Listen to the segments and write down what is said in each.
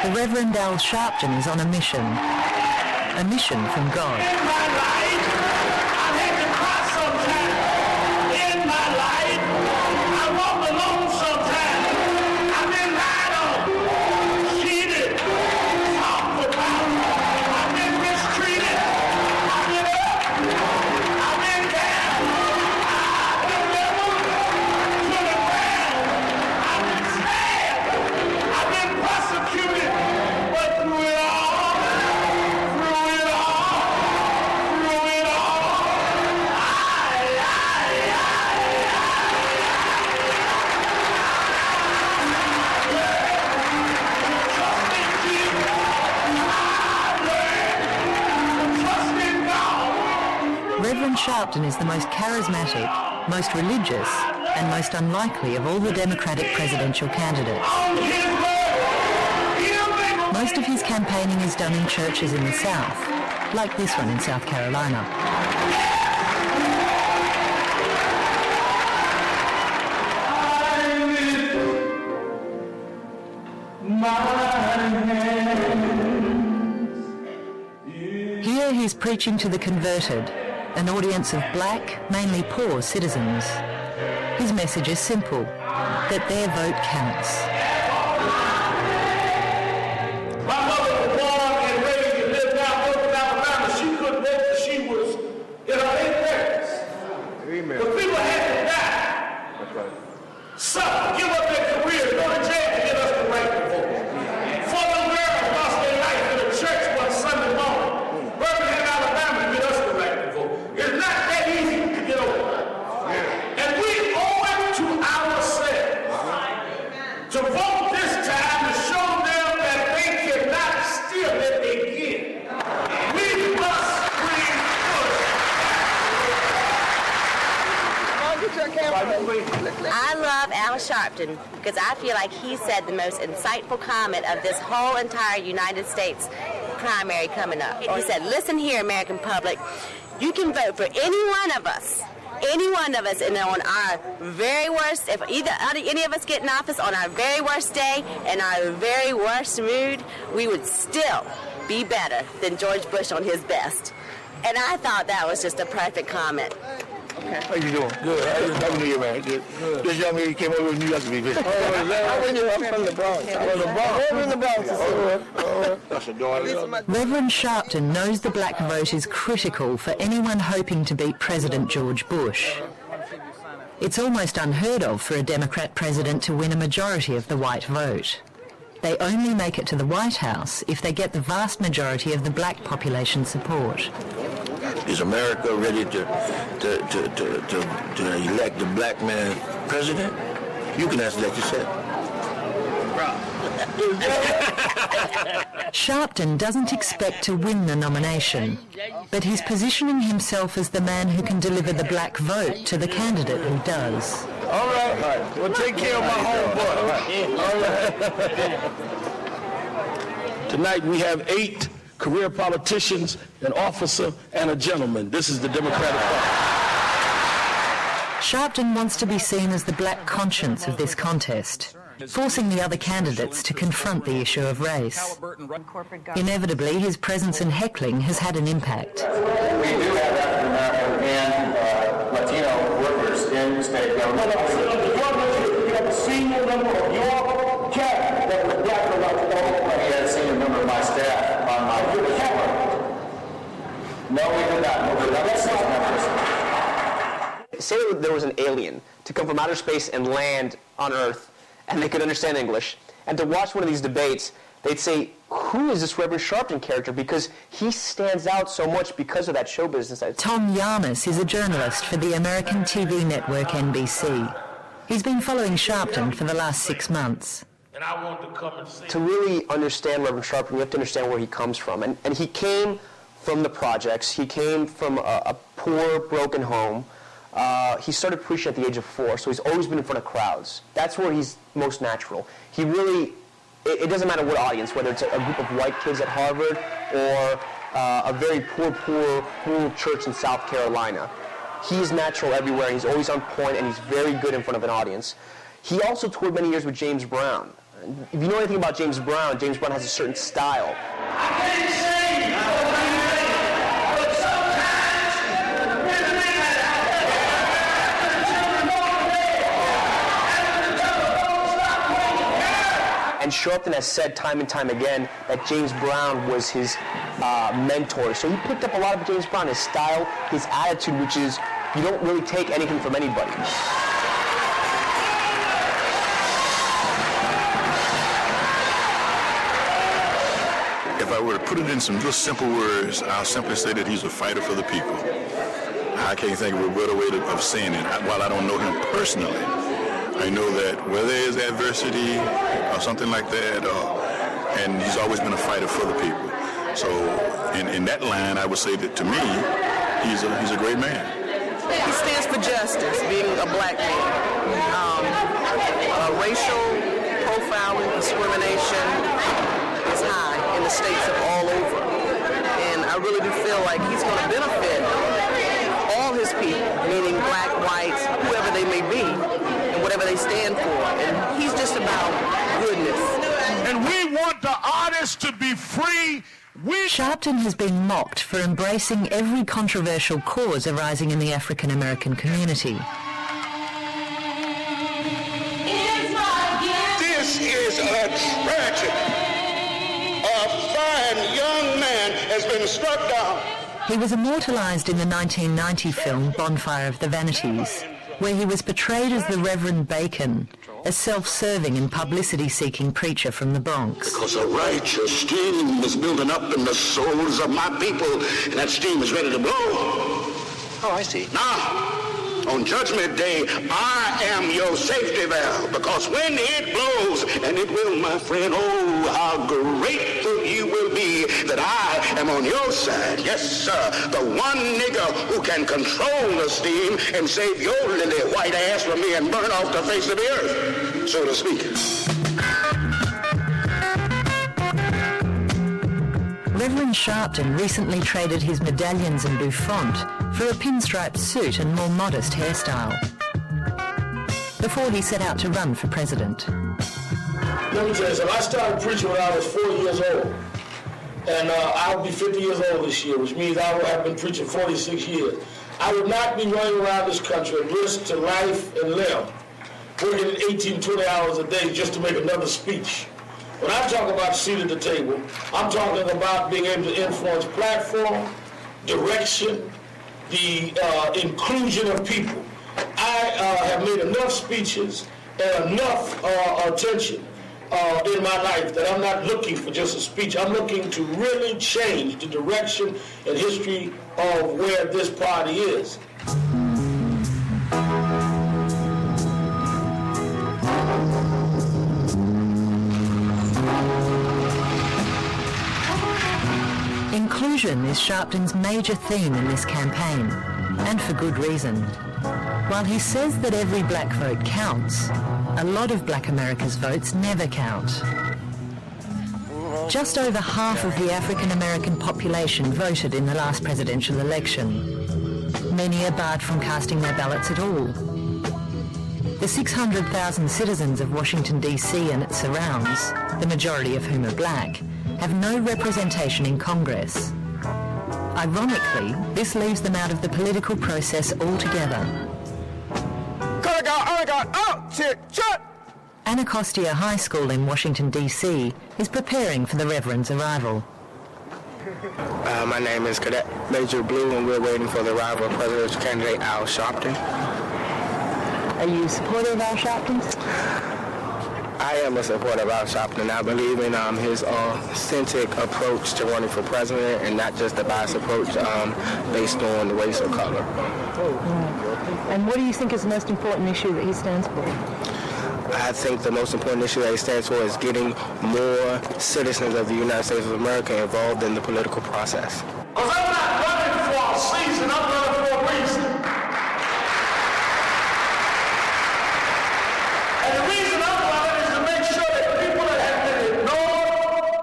The Reverend Al Sharpton is on a mission from God. In my life, I've had to cry sometimes. In my life, I walk alone sometimes. I've been lied on, cheated, talked about. I've been mistreated. I've been up. I've been down. I've been leveled to the ground. I've been stabbed. I've been persecuted. But through it all, Reverend Sharpton is the most charismatic, most religious, and most unlikely of all the Democratic presidential candidates. Most of his campaigning is done in churches in the South, like this one in South Carolina. Here he's preaching to the converted, an audience of black, mainly poor citizens. His message is simple, that their vote counts. My mother was born and raised and lived out in Alabama. She couldn't wait till she was in her late 30s. Amen. The people had to die. That's right. Suffer, give up their careers, go to jail to get us the right to vote. Four little girls lost their life in a church one Sunday morning. Birmingham, Alabama, to get us the right to vote. It's not that easy to get over. And we owe it to ourselves to vote this time to show them that they cannot steal it again. We must bring I love Al Sharpton because I feel like he said the most insightful comment of this whole entire United States primary coming up. He said, listen here, American public, you can vote for any one of us, and on our very worst, if any of us get in office on our very worst day and our very worst mood, we would still be better than George Bush on his best. And I thought that was just a perfect comment. Okay. How you doing? Good. Happy New Year, man. Good. This young lady came over to New York to be visited. I'm from the Bronx. I'm in the Bronx. That's a daughter. Reverend Sharpton knows the black vote is critical for anyone hoping to beat President George Bush. It's almost unheard of for a Democrat president to win a majority of the white vote. They only make it to the White House if they get the vast majority of the black population support. Is America ready to elect the black man president? You can answer that yourself. Sharpton doesn't expect to win the nomination, but he's positioning himself as the man who can deliver the black vote to the candidate who does. All right. Well, take care of my homeboy. All right. Tonight we have 8 career politicians, an officer, and a gentleman. This is the Democratic Party. Sharpton wants to be seen as the black conscience of this contest, forcing the other candidates to confront the issue of race. Inevitably, his presence and heckling has had an impact. We do have African American and Latino workers in state government. We have a senior member of your cabinet that was black or white. We had a senior member of my staff on my cabinet. No, we did not. Say there was an alien to come from outer space and land on Earth, and they could understand English, and to watch one of these debates, they'd say, who is this Reverend Sharpton character? Because he stands out so much because of that show business. Tom Yarmus is a journalist for the American TV network NBC. He's been following Sharpton for the last 6 months. And I want to come and see. To really understand Reverend Sharpton, you have to understand where he comes from. And he came from the projects. He came from a poor, broken home. He started preaching at the age of 4, so he's always been in front of crowds. That's where he's most natural. He really, it doesn't matter what audience, whether it's a group of white kids at Harvard or a very poor rural church in South Carolina. He's natural everywhere, and he's always on point, and he's very good in front of an audience. He also toured many years with James Brown. If you know anything about James Brown has a certain style. I can't sing, but sometimes it's midnight out there. After the children go to bed, after the telephone stops ringing. And Sharpton has said time and time again that James Brown was his mentor. So he picked up a lot of James Brown, his style, his attitude, which is you don't really take anything from anybody. If I were to put it in some real simple words, I'll simply say that he's a fighter for the people. I can't think of a better way of saying it. While I don't know him personally, I know that where there is adversity or something like that, and he's always been a fighter for the people. So in that line, I would say that to me, he's a great man. He stands for justice, being a black man. Racial profiling, discrimination is high in the states of all over. And I really do feel like he's going to benefit all his people, meaning black, whites, whoever they may be, and whatever they stand for. And he's just about goodness. And we want the artists to be free. Sharpton has been mocked for embracing every controversial cause arising in the African American community. This is a tragedy. A fine young man has been struck down. He was immortalised in the 1990 film Bonfire of the Vanities, where he was portrayed as the Reverend Bacon, a self-serving and publicity-seeking preacher from the Bronx. Because a righteous steam is building up in the souls of my people, and that steam is ready to blow. Oh, I see. Now, on Judgment Day, I am your safety valve, because when it blows, and it will, my friend, oh, how grateful you will be that I am on your side. Yes, sir, the one nigger who can control the steam and save your little white ass from being burned off the face of the earth, so to speak. Reverend Sharpton recently traded his medallions and bouffant for a pinstriped suit and more modest hairstyle before he set out to run for president. Let me tell you something. I started preaching when I was 4 years old. And I'll be 50 years old this year, which means I will have been preaching 46 years. I would not be running around this country at risk to life and limb, working 18, 20 hours a day just to make another speech. When I talk about seat at the table, I'm talking about being able to influence platform, direction, the inclusion of people. I have made enough speeches and enough attention in my life that I'm not looking for just a speech. I'm looking to really change the direction and history of where this party is. Inclusion is Sharpton's major theme in this campaign, and for good reason. While he says that every black vote counts, a lot of black America's votes never count. Just over half of the African American population voted in the last presidential election. Many are barred from casting their ballots at all. The 600,000 citizens of Washington, D.C. and its surrounds, the majority of whom are black, have no representation in Congress. Ironically, this leaves them out of the political process altogether. Anacostia High School in Washington, D.C. is preparing for the Reverend's arrival. My name is Cadet Major Blue, and we're waiting for the arrival of presidential candidate Al Sharpton. Are you a supporter of Al Sharpton's? I am a supporter of Al Sharpton. I believe in his authentic approach to running for president, and not just a biased approach based on race or color. And what do you think is the most important issue that he stands for? I think the most important issue that he stands for is getting more citizens of the United States of America involved in the political process. Because I'm not running for a season, I'm running for a reason. And the reason I'm running is to make sure that people that have been ignored,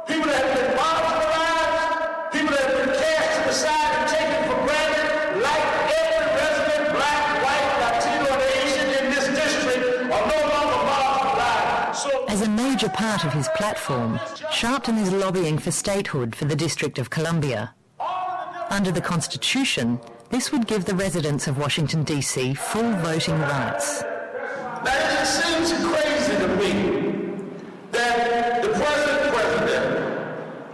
people that have been marginalized, people that have been cast to the side and taken for granted, like every resident, black, white, Latino, and Asian in this district, are no longer marginalized. As a major major part of his platform, Sharpton is lobbying for statehood for the District of Columbia. Under the Constitution, this would give the residents of Washington, D.C. full voting rights. Now, it just seems crazy to me that the president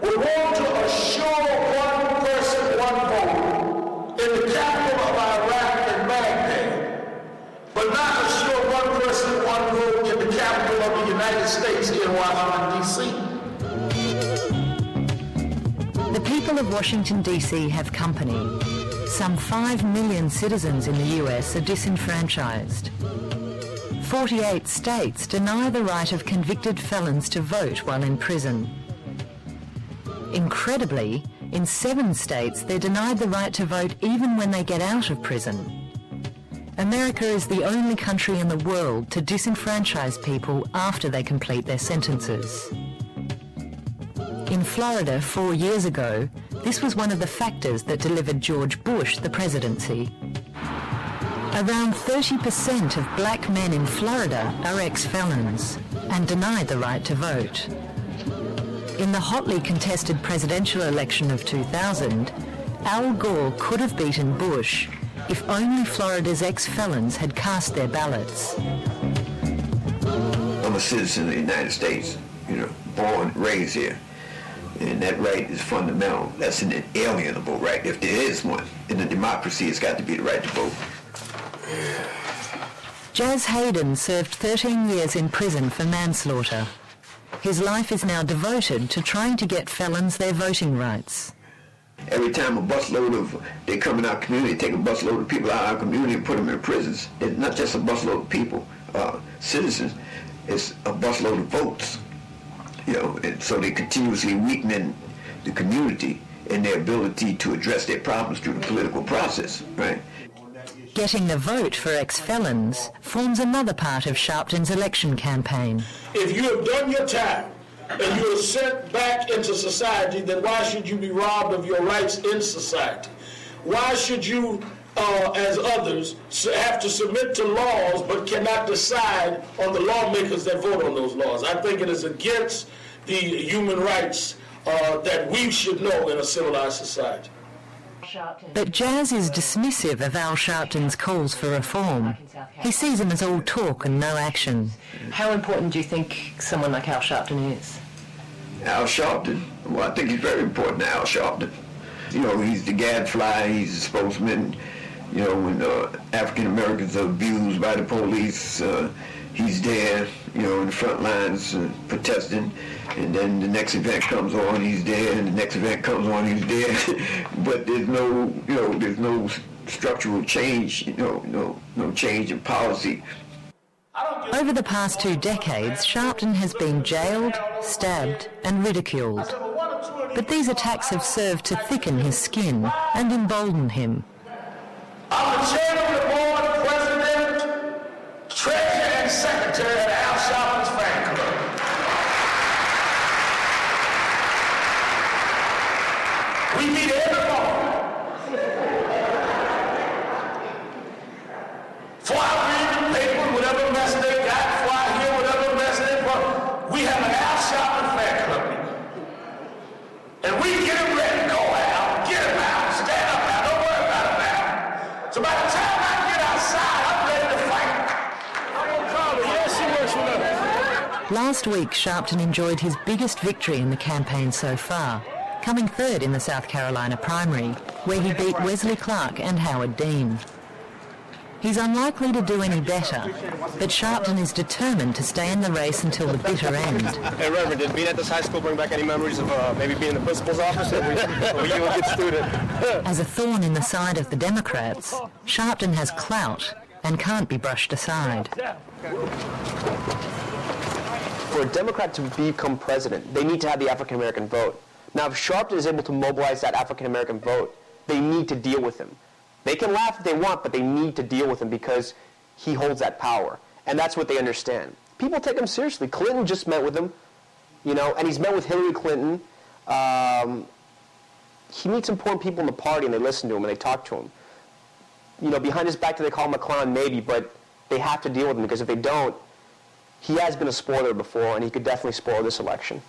would want to assure one person, one vote in the capital of Iraq and Baghdad, but not assure one person, one vote in the capital of the United States in Washington, D.C. The people of Washington, D.C. have company. Some 5 million citizens in the US are disenfranchised. 48 states deny the right of convicted felons to vote while in prison. Incredibly, in 7 states they're denied the right to vote even when they get out of prison. America is the only country in the world to disenfranchise people after they complete their sentences. In Florida 4 years ago, this was one of the factors that delivered George Bush the presidency. Around 30% of black men in Florida are ex-felons and denied the right to vote. In the hotly contested presidential election of 2000, Al Gore could have beaten Bush if only Florida's ex-felons had cast their ballots. I'm a citizen of the United States, born and raised here. And that right is fundamental. That's an inalienable right, if there is one. In a democracy, it's got to be the right to vote. Jazz Hayden served 13 years in prison for manslaughter. His life is now devoted to trying to get felons their voting rights. Every time they come in our community, take a busload of people out of our community and put them in prisons. It's not just a busload of people, citizens. It's a busload of votes. And so they continuously weakening the community in their ability to address their problems through the political process, right? Getting the vote for ex-felons forms another part of Sharpton's election campaign. If you have done your time and you are sent back into society, then why should you be robbed of your rights in society? Why should you, as others, have to submit to laws but cannot decide on the lawmakers that vote on those laws? I think it is against the human rights that we should know in a civilized society. But Jazz is dismissive of Al Sharpton's calls for reform. He sees them as all talk and no action. How important do you think someone like Al Sharpton is? Al Sharpton? Well, I think he's very important, Al Sharpton. He's the gadfly, he's the spokesman. When African Americans are abused by the police, he's there, in the front lines protesting. And then the next event comes on, he's there, and the next event comes on, he's there. But there's no structural change, no change in policy. Over the past 2 decades, Sharpton has been jailed, stabbed, and ridiculed. But these attacks have served to thicken his skin and embolden him. I'm the chairman of the board, president, treasurer, and secretary of Al Sharpton's fan club. We meet every morning. Before I read the paper, whatever mess they got, before I hear whatever mess they put, we have an Al Sharpton fan club meeting. And we get him ready. Go Al, get him out, stand up Al, don't worry about him Al. So by the time I get outside, I'm ready to fight. Yes, he works with us. Last week, Sharpton enjoyed his biggest victory in the campaign so far, coming third in the South Carolina primary, where he beat Wesley Clark and Howard Dean. He's unlikely to do any better, but Sharpton is determined to stay in the race until the bitter end. Hey, Reverend, did being at this high school bring back any memories of maybe being in the principal's office? Or were you a good student? As a thorn in the side of the Democrats, Sharpton has clout and can't be brushed aside. For a Democrat to become president, they need to have the African-American vote. Now, if Sharpton is able to mobilize that African-American vote, they need to deal with him. They can laugh if they want, but they need to deal with him because he holds that power. And that's what they understand. People take him seriously. Clinton just met with him, and he's met with Hillary Clinton. He meets important people in the party, and they listen to him, and they talk to him. Behind his back, they call him a clown, maybe, but they have to deal with him because if they don't, he has been a spoiler before, and he could definitely spoil this election.